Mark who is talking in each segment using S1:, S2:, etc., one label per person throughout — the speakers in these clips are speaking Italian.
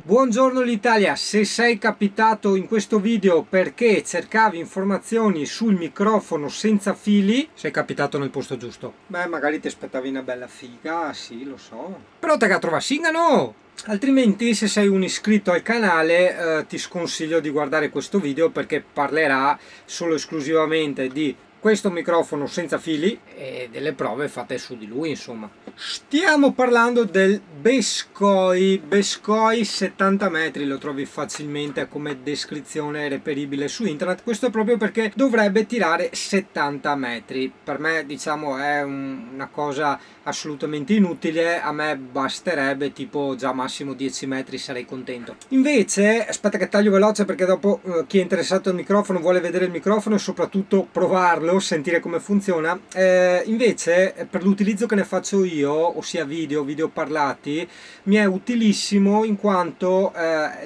S1: Buongiorno l'Italia, se sei capitato in questo video perché cercavi informazioni sul microfono senza fili, sei capitato nel posto giusto. Beh, magari ti aspettavi una bella figa, sì, lo so. Però te che trova singano! Altrimenti, se sei un iscritto al canale, ti sconsiglio di guardare questo video perché parlerà solo e esclusivamente di questo microfono senza fili e delle prove fatte su di lui, insomma. Stiamo parlando del Bescoi 70 metri, lo trovi facilmente come descrizione reperibile su internet. Questo è proprio perché dovrebbe tirare 70 metri. Per me, diciamo, è una cosa assolutamente inutile. A me basterebbe tipo già massimo 10 metri, sarei contento. Invece, aspetta che taglio veloce perché dopo chi è interessato al microfono vuole vedere il microfono e soprattutto provarlo, sentire come funziona. Invece, per l'utilizzo che ne faccio io, ossia video parlati, mi è utilissimo in quanto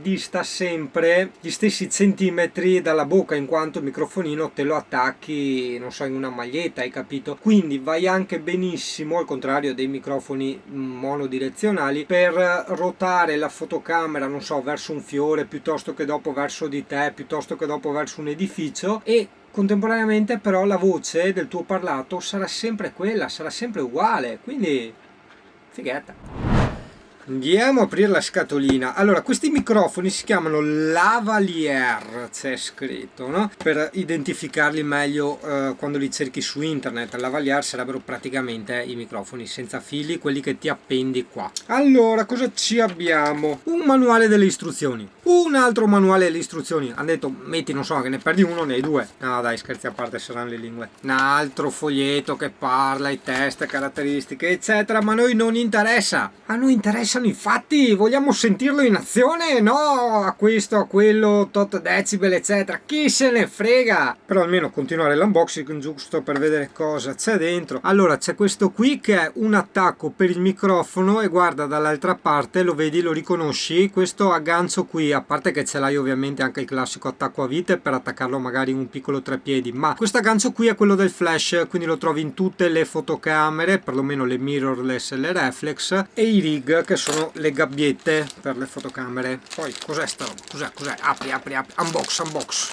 S1: dista sempre gli stessi centimetri dalla bocca, in quanto il microfonino te lo attacchi, non so, in una maglietta, hai capito? Quindi vai anche benissimo, al contrario dei microfoni monodirezionali, per ruotare la fotocamera, non so, verso un fiore, piuttosto che dopo verso di te, piuttosto che dopo verso un edificio, e contemporaneamente però la voce del tuo parlato sarà sempre quella, sarà sempre uguale, quindi figata. Andiamo a aprire la scatolina. Allora, questi microfoni si chiamano lavalier, c'è scritto, no? Per identificarli meglio quando li cerchi su internet. Lavalier sarebbero praticamente i microfoni senza fili, quelli che ti appendi qua. Allora, cosa ci abbiamo? Un manuale delle istruzioni, un altro manuale delle istruzioni. Hanno detto, metti, non so, che ne perdi uno, ne hai due. No dai, scherzi a parte, saranno le lingue. Un altro foglietto che parla, i test, caratteristiche, eccetera, ma a noi non interessa. A noi interessano i fatti, vogliamo sentirlo in azione, no a questo, a quello, tot decibel, eccetera. Chi se ne frega? Però almeno continuare l'unboxing giusto per vedere cosa c'è dentro. Allora, c'è questo qui che è un attacco per il microfono e guarda, dall'altra parte lo vedi, lo riconosci, questo aggancio qui, a parte che ce l'hai ovviamente anche il classico attacco a vite per attaccarlo magari in un piccolo treppiedi, ma questo aggancio qui è quello del flash, quindi lo trovi in tutte le fotocamere, perlomeno le mirrorless e le reflex, e i rig, che sono le gabbiette per le fotocamere. Poi cos'è sta roba? Cos'è? Apri, unbox.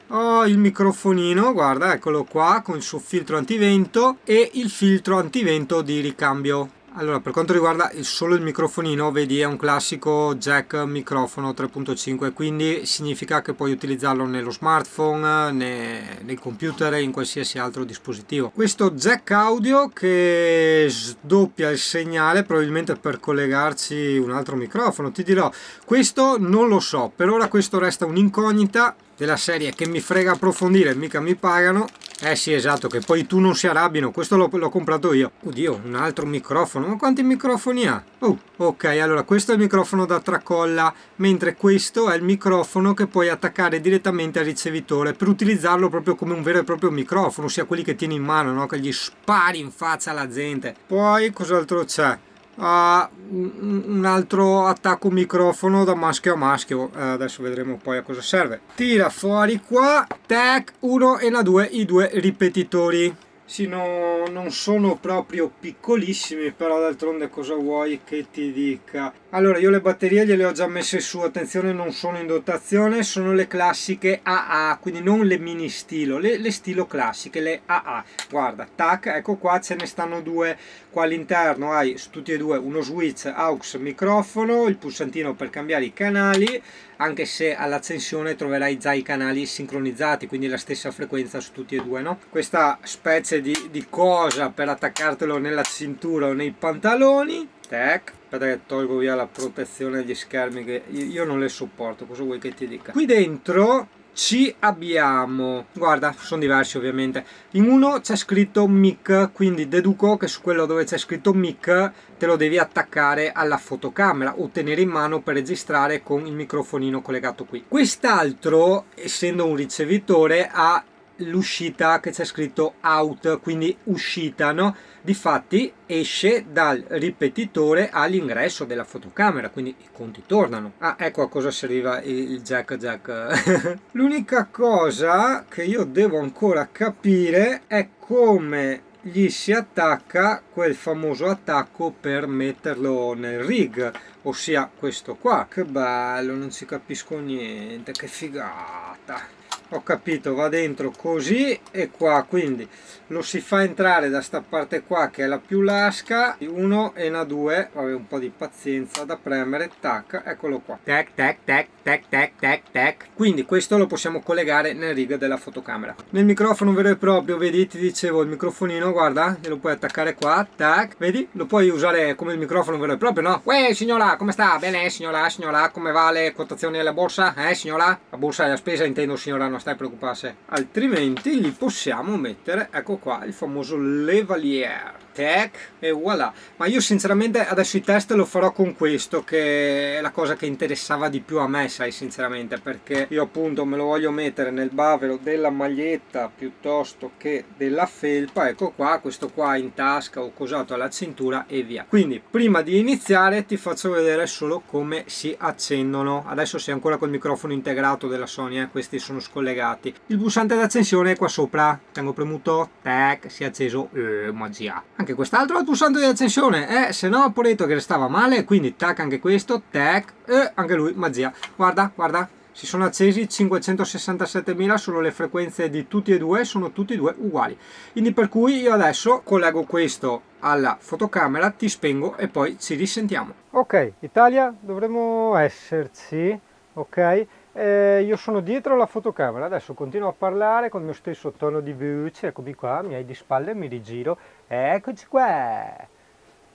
S1: Oh, il microfonino, guarda, eccolo qua, con il suo filtro antivento e il filtro antivento di ricambio. Allora, per quanto riguarda solo il microfonino, vedi, è un classico jack microfono 3.5, quindi significa che puoi utilizzarlo nello smartphone, nel computer e in qualsiasi altro dispositivo. Questo jack audio che sdoppia il segnale, probabilmente per collegarci un altro microfono, ti dirò, questo non lo so, per ora questo resta un'incognita della serie che mi frega approfondire, mica mi pagano. Sì, esatto, che poi tu non si arrabbino, questo l'ho comprato io. Oddio, un altro microfono, ma quanti microfoni ha? Oh, ok, allora questo è il microfono da tracolla, mentre questo è il microfono che puoi attaccare direttamente al ricevitore per utilizzarlo proprio come un vero e proprio microfono, ossia quelli che tieni in mano, no? Che gli spari in faccia alla gente. Poi cos'altro c'è? Un altro attacco microfono da maschio a maschio, adesso vedremo poi a cosa serve. Tira fuori qua, tac, 1 e la 2, i due ripetitori. Sì, no, non sono proprio piccolissimi, però d'altronde cosa vuoi che ti dica? Allora, io le batterie gliele ho già messe su, attenzione, non sono in dotazione, sono le classiche AA, quindi non le mini stilo, le stilo classiche, le AA. Guarda, tac, ecco qua, ce ne stanno due qua all'interno, hai su tutti e due uno switch aux microfono, il pulsantino per cambiare i canali, anche se all'accensione troverai già i canali sincronizzati, quindi la stessa frequenza su tutti e due, no? Questa specie di cosa per attaccartelo nella cintura o nei pantaloni. Tac. Aspetta che tolgo via la protezione degli schermi, che io non le sopporto, cosa vuoi che ti dica? Qui dentro ci abbiamo, guarda, sono diversi ovviamente, in uno c'è scritto mic, quindi deduco che su quello dove c'è scritto mic te lo devi attaccare alla fotocamera o tenere in mano per registrare con il microfonino collegato qui. Quest'altro, essendo un ricevitore, ha l'uscita che c'è scritto out, quindi uscita, no? Difatti esce dal ripetitore all'ingresso della fotocamera, quindi i conti tornano. Ecco a cosa serviva il jack. L'unica cosa che io devo ancora capire è come gli si attacca quel famoso attacco per metterlo nel rig, ossia questo qua. Che bello, non ci capisco niente, che figata. Ho capito, va dentro così e qua, quindi lo si fa entrare da sta parte qua che è la più lasca, uno e una due, vabbè, un po' di pazienza da premere, tac, eccolo qua, tac tac tac tac tac tac tac. Quindi questo lo possiamo collegare nel rig della fotocamera. Nel microfono vero e proprio, vedi, ti dicevo, il microfonino, guarda, lo puoi attaccare qua, tac, vedi, lo puoi usare come il microfono vero e proprio, no? Uè signora, come sta? Bene signora, signora, come va le quotazioni alla borsa? Signora? La borsa è la spesa, intendo signora, non stai preoccuparsi. Altrimenti gli possiamo mettere, ecco qua, il famoso levalier, tac, e voilà. Ma io sinceramente adesso i test lo farò con questo, che è la cosa che interessava di più a me, sai, sinceramente, perché io appunto me lo voglio mettere nel bavero della maglietta piuttosto che della felpa. Ecco qua, questo qua in tasca o cosato alla cintura e via. Quindi prima di iniziare ti faccio vedere solo come si accendono. Adesso sei ancora col microfono integrato della Sony, questi sono scollegati. Il pulsante d'accensione è qua sopra, tengo premuto, tac, si è acceso, magia. Anche quest'altro è il pulsante di accensione, se no ho detto che restava male, quindi tac anche questo, tac, anche lui, magia. Guarda, guarda, si sono accesi 567.000, sono le frequenze di tutti e due, sono tutti e due uguali. Quindi per cui io adesso collego questo alla fotocamera, ti spengo e poi ci risentiamo. Ok, Italia, dovremmo esserci, ok? Io sono dietro la fotocamera, adesso continuo a parlare con il mio stesso tono di voce, eccomi qua, mi hai di spalle, mi rigiro, eccoci qua.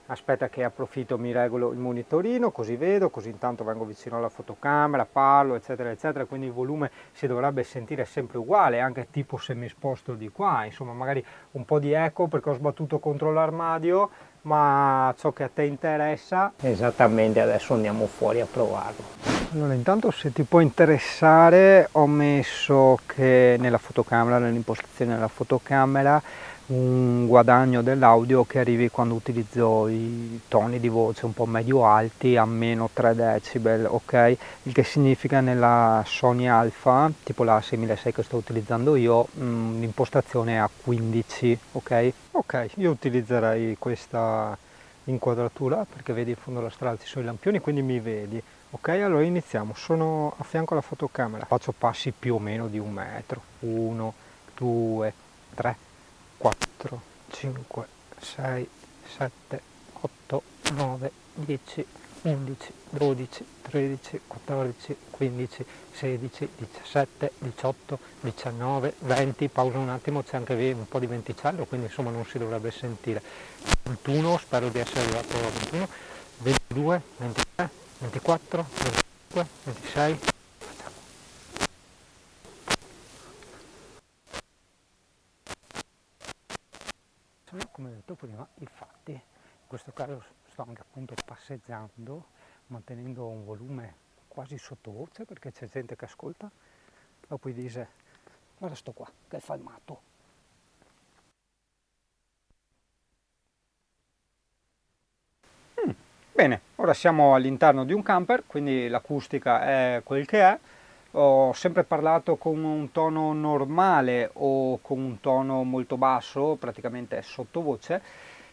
S1: Aspetta che approfitto, mi regolo il monitorino, così vedo, così intanto vengo vicino alla fotocamera, parlo, eccetera, eccetera, quindi il volume si dovrebbe sentire sempre uguale, anche tipo se mi sposto di qua, insomma magari un po' di eco perché ho sbattuto contro l'armadio, ma ciò che a te interessa, esattamente, adesso andiamo fuori a provarlo. Allora, intanto se ti può interessare ho messo che nella fotocamera, nell'impostazione della fotocamera, un guadagno dell'audio che arrivi quando utilizzo i toni di voce un po' medio alti a meno 3 decibel, ok? Il che significa nella Sony Alpha, tipo la 6006 che sto utilizzando io, l'impostazione è a 15, ok? Ok, io utilizzerei questa inquadratura perché vedi in fondo alla strada ci sono i lampioni, quindi mi vedi. Ok, allora iniziamo, sono a fianco alla fotocamera, faccio passi più o meno di 1 metro, 1, 2, 3, 4, 5, 6, 7, 8, 9, 10, 11, 12, 13, 14, 15, 16, 17, 18, 19, 20, pausa un attimo, c'è anche un po' di venticello, quindi insomma non si dovrebbe sentire. 21, spero di essere arrivato a 21, 22, 23, 24, 25, 26. Come detto prima, infatti in questo caso sto anche appunto passeggiando, mantenendo un volume quasi sottovoce perché c'è gente che ascolta, dopo dice guarda sto qua che fa il matto. Bene, ora siamo all'interno di un camper, quindi l'acustica è quel che è. Ho sempre parlato con un tono normale o con un tono molto basso, praticamente sottovoce.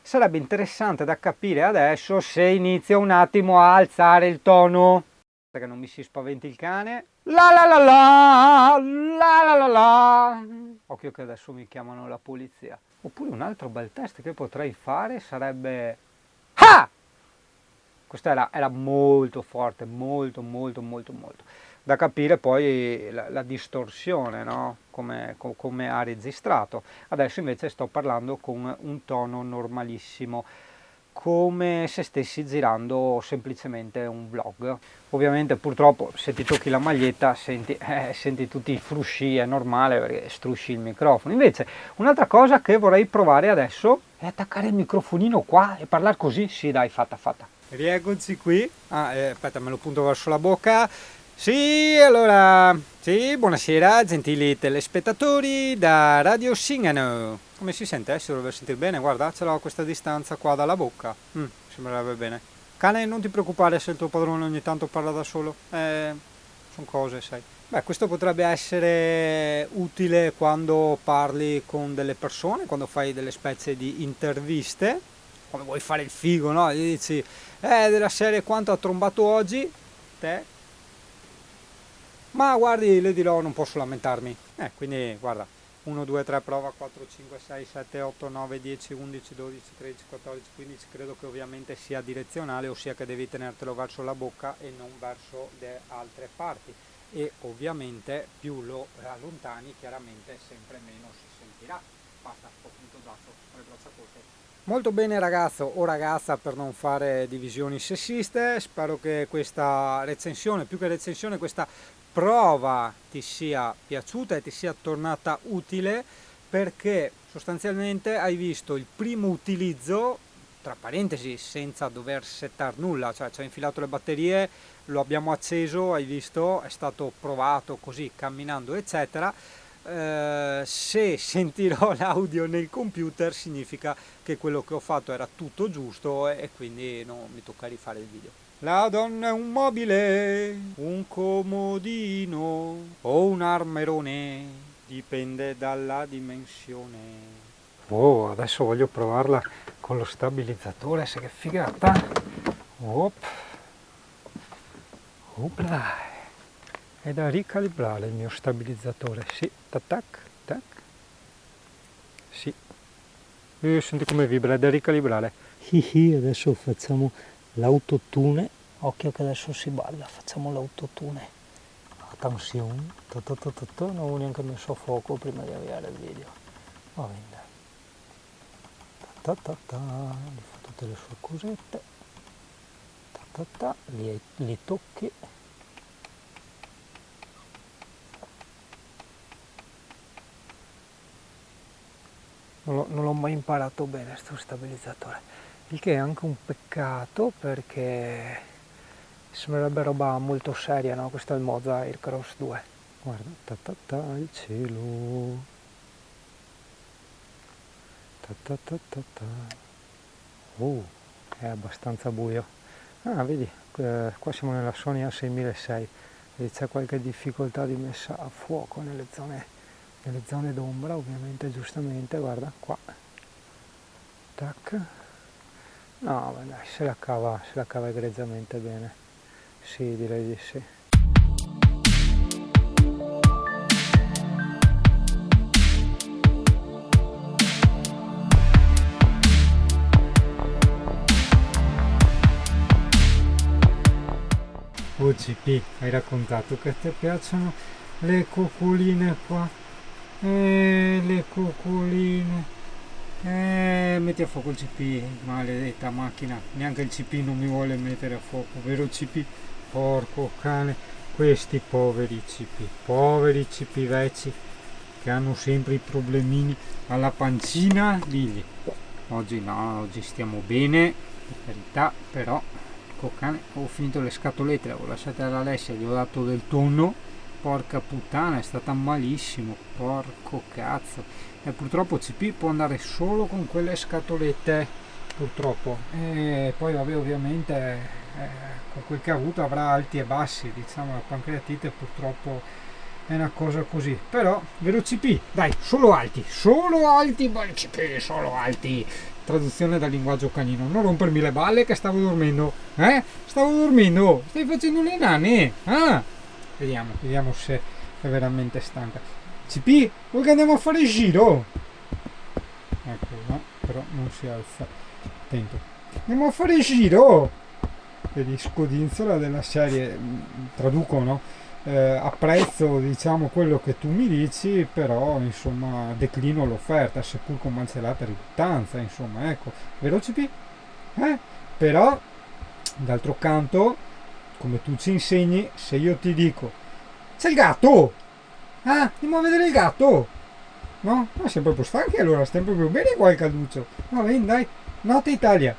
S1: Sarebbe interessante da capire adesso se inizio un attimo a alzare il tono, perché non mi si spaventi il cane. La la la la, la la la la. Occhio che adesso mi chiamano la polizia. Oppure un altro bel test che potrei fare sarebbe... Ah! Questo era molto forte, molto da capire poi la distorsione, no? Come ha registrato. Adesso invece sto parlando con un tono normalissimo, come se stessi girando semplicemente un vlog. Ovviamente purtroppo se ti tocchi la maglietta senti tutti i frusci, è normale perché strusci il microfono. Invece un'altra cosa che vorrei provare adesso è attaccare il microfonino qua e parlare così. Sì dai, fatta. Rieccoci qui. Aspetta, me lo punto verso la bocca. Sì, allora, sì, buonasera gentili telespettatori da Radio Singano. Come si sente? Si dovrebbe sentire bene, guarda, ce l'ho a questa distanza qua dalla bocca. Sembrerebbe bene. Cane, non ti preoccupare se il tuo padrone ogni tanto parla da solo. sono cose, sai. Beh, questo potrebbe essere utile quando parli con delle persone, quando fai delle specie di interviste, quando vuoi fare il figo, no? Gli dici, della serie quanto ha trombato oggi, te? Ma guardi, le dirò, non posso lamentarmi. Quindi guarda, 1, 2, 3, prova, 4, 5, 6, 7, 8, 9, 10, 11, 12, 13, 14, 15, credo che ovviamente sia direzionale, ossia che devi tenertelo verso la bocca e non verso le altre parti. E ovviamente più lo allontani, chiaramente sempre meno si sentirà. Basta, ho finito le braccia corte. Molto bene ragazzo o ragazza, per non fare divisioni sessiste, spero che questa recensione, più che recensione, questa prova ti sia piaciuta e ti sia tornata utile, perché sostanzialmente hai visto il primo utilizzo, tra parentesi, senza dover settare nulla, cioè ci hai infilato le batterie, lo abbiamo acceso, hai visto, è stato provato così camminando eccetera. Se sentirò l'audio nel computer significa che quello che ho fatto era tutto giusto e quindi non mi tocca rifare il video. La donna è un mobile, un comodino o un armerone, dipende dalla dimensione. Oh, adesso voglio provarla con lo stabilizzatore, sai che figata. Opla. È da ricalibrare il mio stabilizzatore, sì, tac, tac, sì. Senti come vibra, è da ricalibrare.
S2: Adesso facciamo l'autotune, occhio che adesso si balla, facciamo l'autotune. Attenzione, non ho neanche messo a fuoco prima di avviare il video. Va bene. Gli fa tutte le sue cosette. Li tocchi. Non l'ho mai imparato bene sto stabilizzatore, il che è anche un peccato perché sembrerebbe roba molto seria, no? Questo è il Moza Aircross 2. Guarda, il cielo. È abbastanza buio. Vedi, qua siamo nella Sony A6006 e c'è qualche difficoltà di messa a fuoco nelle zone d'ombra, ovviamente, giustamente, guarda qua, tac, no, dai, se la cava egregiamente bene, sì, direi di sì.
S1: OCP, hai raccontato che ti piacciono le coccoline qua. Le coccoline. Metti a fuoco il CP, maledetta macchina. Neanche il CP non mi vuole mettere a fuoco, vero CP? Porco cane. Questi poveri CP vecchi che hanno sempre i problemini alla pancina. Digli, oggi no, oggi stiamo bene, per carità, però cane, ho finito le scatolette, le avevo lasciate all'Alessia, gli ho dato del tonno, porca puttana, è stata malissimo, porco cazzo. E purtroppo CP può andare solo con quelle scatolette, purtroppo. E poi vabbè, ovviamente con quel che ha avuto avrà alti e bassi, diciamo, la pancreatite purtroppo è una cosa così. Però, vero CP, dai, solo alti, buon CP, solo alti. Traduzione dal linguaggio canino, non rompermi le balle che stavo dormendo, stai facendo le nane, vediamo se è veramente stanca. CP, vuoi che andiamo a fare il giro? Ecco, no, però non si alza, attento, andiamo a fare il giro, vedi, scodinzola della serie, traduco, no? Apprezzo, diciamo, quello che tu mi dici, però insomma declino l'offerta, seppur con malcelata riluttanza, insomma, ecco, vero CP? Però d'altro canto, come tu ci insegni, se io ti dico c'è il gatto, andiamo a vedere il gatto, no? Ma sei proprio stanchi allora, stai proprio bene qua il calduccio, va bene, dai, notte Italia.